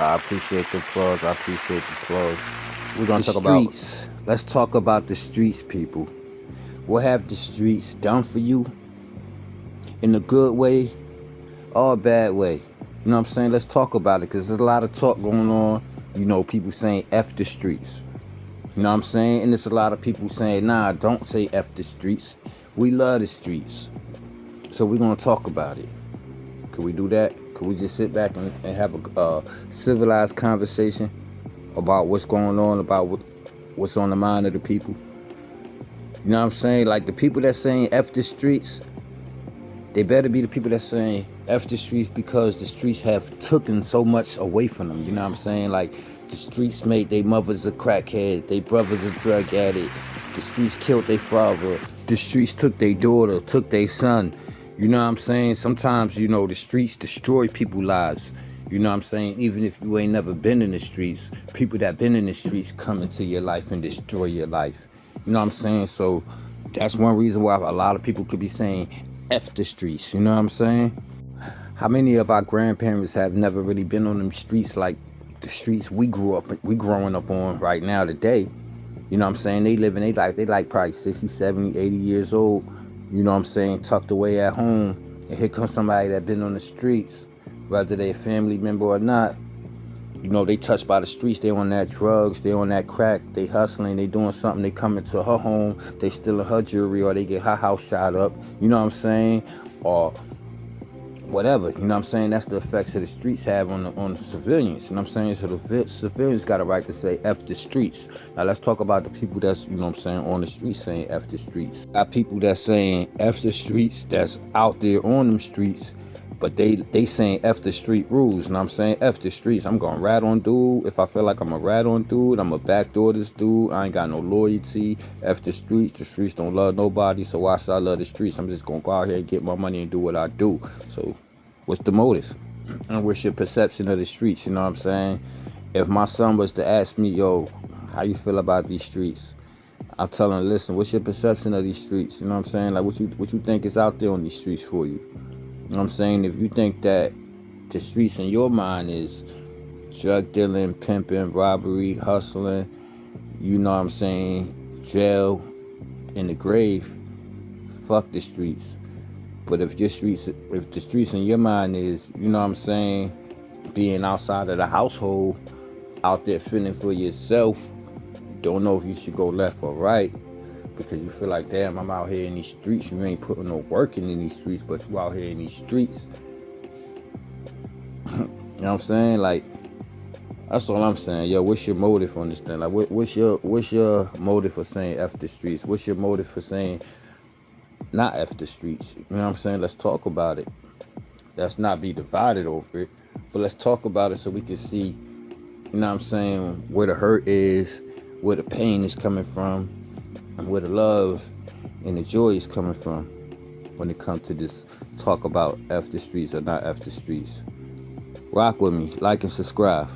I appreciate the applause. I appreciate the applause. We're gonna The talk about. streets. Let's talk about the streets, people. What have the streets done for you? In a good way or a bad way? You know what I'm saying? Let's talk about it because there's a lot of talk going on. You know, people saying F the streets. You know what I'm saying? And there's a lot of people saying, nah, don't say F the streets. We love the streets. So we're gonna talk about it. Could we do that? Could we just sit back and have a civilized conversation about what's going on, about what's on the mind of the people? You know what I'm saying? Like the people that's saying F the streets, they better be the people that's saying F the streets because the streets have taken so much away from them. You know what I'm saying? Like the streets made their mothers a crackhead, their brothers a drug addict. The streets killed their father. The streets took their daughter, took their son. You know what I'm saying? Sometimes, you know, the streets destroy people's lives. You know what I'm saying? Even if you ain't never been in the streets, people that been in the streets come into your life and destroy your life. You know what I'm saying? So that's one reason why a lot of people could be saying F the streets. You know what I'm saying? How many of our grandparents have never really been on them streets like the streets we growing up on right now today? You know what I'm saying? They living their life. They like probably 60, 70, 80 years old. You know what I'm saying? Tucked away at home. And here comes somebody that been on the streets, whether they a family member or not. You know, they touched by the streets. They on that drugs. They on that crack. They hustling. They doing something. They come into her home. They stealing her jewelry or they get her house shot up. You know what I'm saying? Or whatever. You know what I'm saying? That's the effects that the streets have on the civilians. You know what I'm saying? So the civilians got a right to say F the streets. Now let's talk about the people that's, you know what I'm saying, on the streets saying F the streets. Got people that's saying F the streets that's out there on them streets, but they saying F the street rules. You know what I'm saying? F the streets. I'm gonna rat on dude. If I feel like I'm a rat on dude, I'm a backdoor this dude. I ain't got no loyalty. F the streets. The streets don't love nobody, so why should I love the streets? I'm just gonna go out here and get my money and do what I do. So what's the motive? And what's your perception of the streets? You know what I'm saying? If my son was to ask me, yo, how you feel about these streets? I'm telling him, listen, what's your perception of these streets? You know what I'm saying? Like what you think is out there on these streets for you? You know what I'm saying? If you think that the streets in your mind is drug dealing, pimping, robbery, hustling, you know what I'm saying, jail, in the grave, fuck the streets. But if the streets in your mind is, you know what I'm saying, being outside of the household, out there fending for yourself, don't know if you should go left or right, because you feel like, damn, I'm out here in these streets. You ain't putting no work in these streets, but you out here in these streets. You know what I'm saying? Like, that's all I'm saying. Yo, what's your motive on this thing? Like, what's your motive for saying F the streets? What's your motive for saying not F the streets? You know what I'm saying? Let's talk about it. Let's not be divided over it, but let's talk about it so we can see, you know what I'm saying, where the hurt is, where the pain is coming from, and where the love and the joy is coming from when it comes to this talk about F the streets or not F the streets. Rock with me, like and subscribe.